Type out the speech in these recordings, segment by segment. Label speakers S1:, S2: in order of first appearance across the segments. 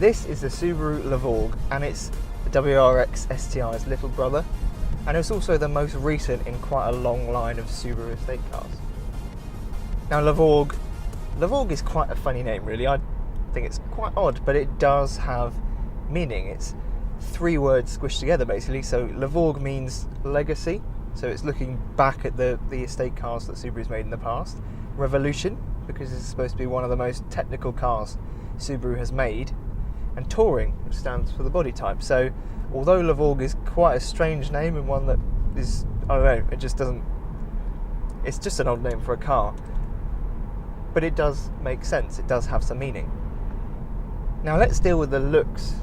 S1: This is the Subaru Levorg, and it's the WRX STI's little brother, and it's also the most recent in quite a long line of Subaru estate cars. Now Levorg is quite a funny name really. I think it's quite odd, but it does have meaning. It's 3 words squished together basically. So Levorg means legacy, so it's looking back at the estate cars that Subaru's made in the past. Revolution, because it's supposed to be one of the most technical cars Subaru has made. And touring, which stands for the body type. So although Levorg is quite a strange name and one that is, I don't know, it just doesn't, it's just an odd name for a car, but it does make sense, it does have some meaning. Now let's deal with the looks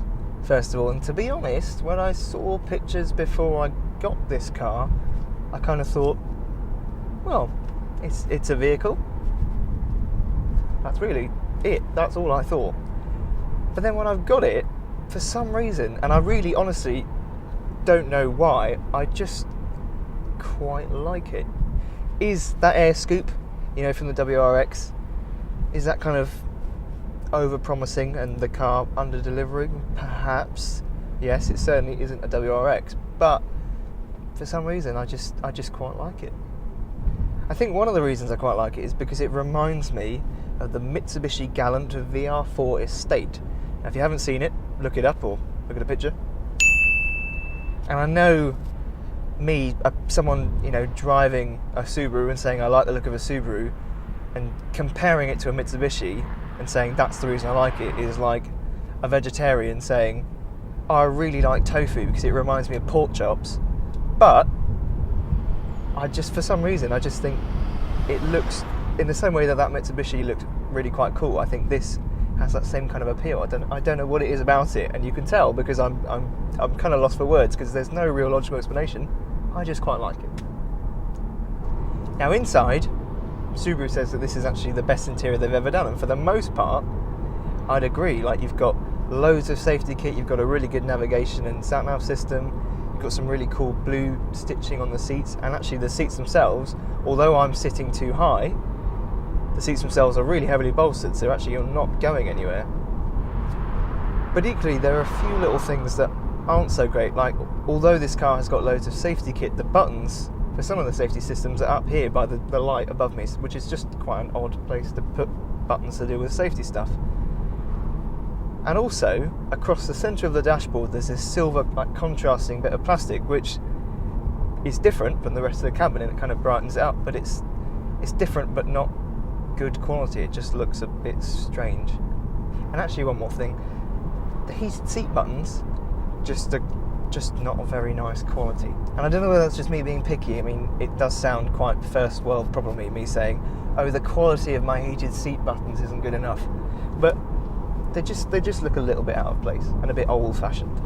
S1: first of all, and to be honest, when I saw pictures before I got this car, I kind of thought, well, it's a vehicle. That's really it, that's all I thought. But then when I've got it, for some reason, and I really honestly don't know why, I just quite like it. Is that air scoop, you know, from the WRX, is that kind of over-promising and the car under-delivering? Perhaps. Yes, it certainly isn't a WRX, but for some reason I just quite like it. I think one of the reasons I quite like it is because it reminds me of the Mitsubishi Galant VR4 Estate. Now, if you haven't seen it, look it up or look at a picture. And I know me, someone, you know, driving a Subaru and saying I like the look of a Subaru and comparing it to a Mitsubishi and saying that's the reason I like it is like a vegetarian saying, oh, I really like tofu because it reminds me of pork chops, but for some reason I just think it looks in the same way that Mitsubishi looked really quite cool. I think this has that same kind of appeal. I don't know what it is about it, and you can tell because I'm kind of lost for words because there's no real logical explanation. I just quite like it. Now inside, Subaru says that this is actually the best interior they've ever done, and for the most part, I'd agree. Like, you've got loads of safety kit, you've got a really good navigation and sat-nav system, you've got some really cool blue stitching on the seats, and actually the seats themselves, although I'm sitting too high, the seats themselves are really heavily bolstered, so actually you're not going anywhere. But equally, there are a few little things that aren't so great. Like, although this car has got loads of safety kit, the buttons for some of the safety systems are up here by the light above me, which is just quite an odd place to put buttons to do with safety stuff. And also, across the centre of the dashboard, there's this silver, like, contrasting bit of plastic, which is different from the rest of the cabin, and it kind of brightens it up, but it's different but not good quality. It just looks a bit strange. And actually, one more thing, the heated seat buttons just not a very nice quality. And I don't know whether that's just me being picky. I mean, it does sound quite first world problem, me saying, oh, the quality of my heated seat buttons isn't good enough, but they just look a little bit out of place and a bit old-fashioned.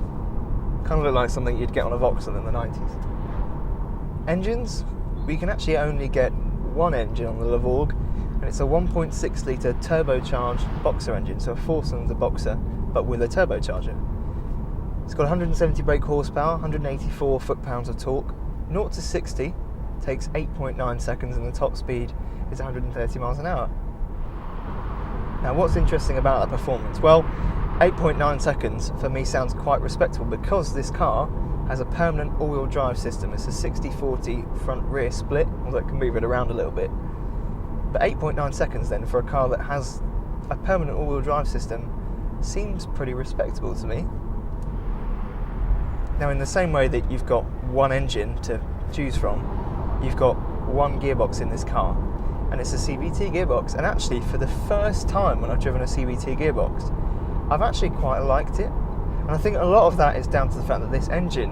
S1: Kind of look like something you'd get on a Vauxhall in the 90s. Engines, we can actually only get one engine on the Levorg, and it's a 1.6 litre turbocharged boxer engine, so a 4-cylinder boxer, but with a turbocharger. It's got 170 brake horsepower, 184 foot-pounds of torque. 0 to 60 takes 8.9 seconds, and the top speed is 130 miles an hour. Now, what's interesting about that performance? Well, 8.9 seconds for me sounds quite respectable because this car has a permanent all-wheel drive system. It's a 60-40 front-rear split, although it can move it around a little bit. But 8.9 seconds then for a car that has a permanent all-wheel drive system seems pretty respectable to me. Now, in the same way that you've got one engine to choose from, you've got one gearbox in this car, and it's a CVT gearbox. And actually, for the first time when I've driven a CVT gearbox, I've actually quite liked it. And I think a lot of that is down to the fact that this engine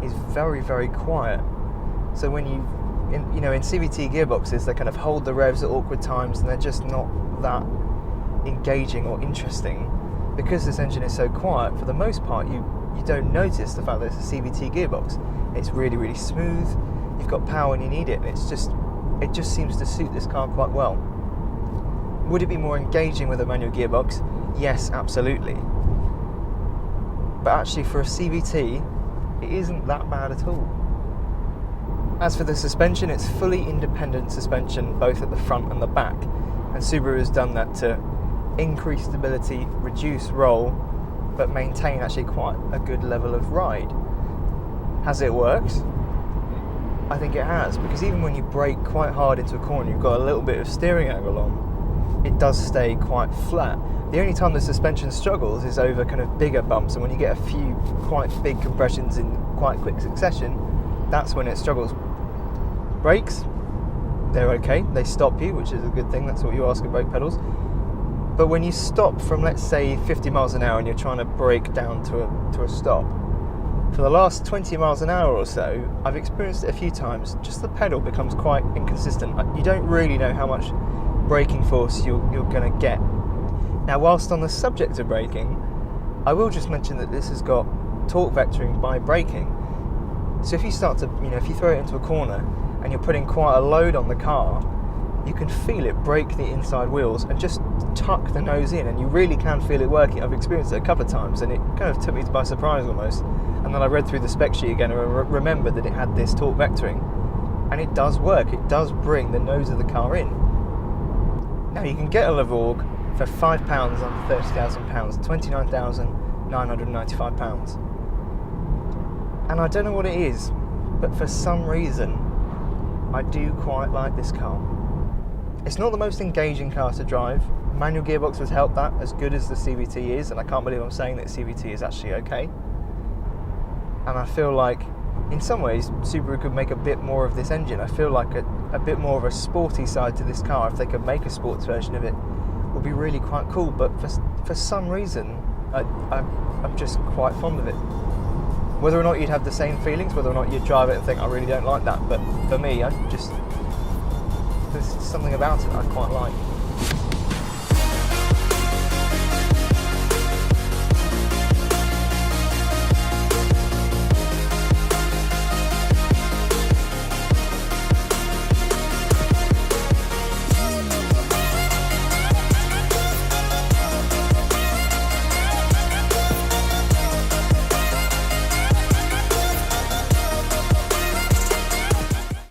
S1: is very, very quiet. So when in CVT gearboxes, they kind of hold the revs at awkward times, and they're just not that engaging or interesting. Because this engine is so quiet, for the most part, you don't notice the fact that it's a CVT gearbox. It's really, really smooth. You've got power when you need it. It just seems to suit this car quite well. Would it be more engaging with a manual gearbox? Yes, absolutely. But actually, for a CVT, it isn't that bad at all. As for the suspension, it's fully independent suspension, both at the front and the back. And Subaru has done that to increase stability, reduce roll, but maintain actually quite a good level of ride. Has it worked? I think it has, because even when you brake quite hard into a corner, you've got a little bit of steering angle on, it does stay quite flat. The only time the suspension struggles is over kind of bigger bumps, and when you get a few quite big compressions in quite quick succession, that's when it struggles. Brakes, they're okay, they stop you, which is a good thing, that's what you ask of brake pedals. But when you stop from, let's say, 50 miles an hour and you're trying to brake down to a stop, for the last 20 miles an hour or so, I've experienced it a few times, just the pedal becomes quite inconsistent. You don't really know how much braking force you're going to get. Now, whilst on the subject of braking, I will just mention that this has got torque vectoring by braking. So if you start to, if you throw it into a corner and you're putting quite a load on the car, you can feel it break the inside wheels and just tuck the nose in, and you really can feel it working. I've experienced it a couple of times and it kind of took me by surprise almost. And then I read through the spec sheet again and remembered that it had this torque vectoring, and it does work. It does bring the nose of the car in. Now you can get a Levorg for £5 under £30,000, £29,995. And I don't know what it is, but for some reason I do quite like this car. It's not the most engaging car to drive. Manual gearbox has helped that, as good as the CVT is, and I can't believe I'm saying that CVT is actually okay. And I feel like, in some ways, Subaru could make a bit more of this engine. I feel like a bit more of a sporty side to this car, if they could make a sports version of it, would be really quite cool. But for some reason, I'm just quite fond of it. Whether or not you'd have the same feelings, whether or not you'd drive it and think, I really don't like that, but for me, there's something about it I quite like.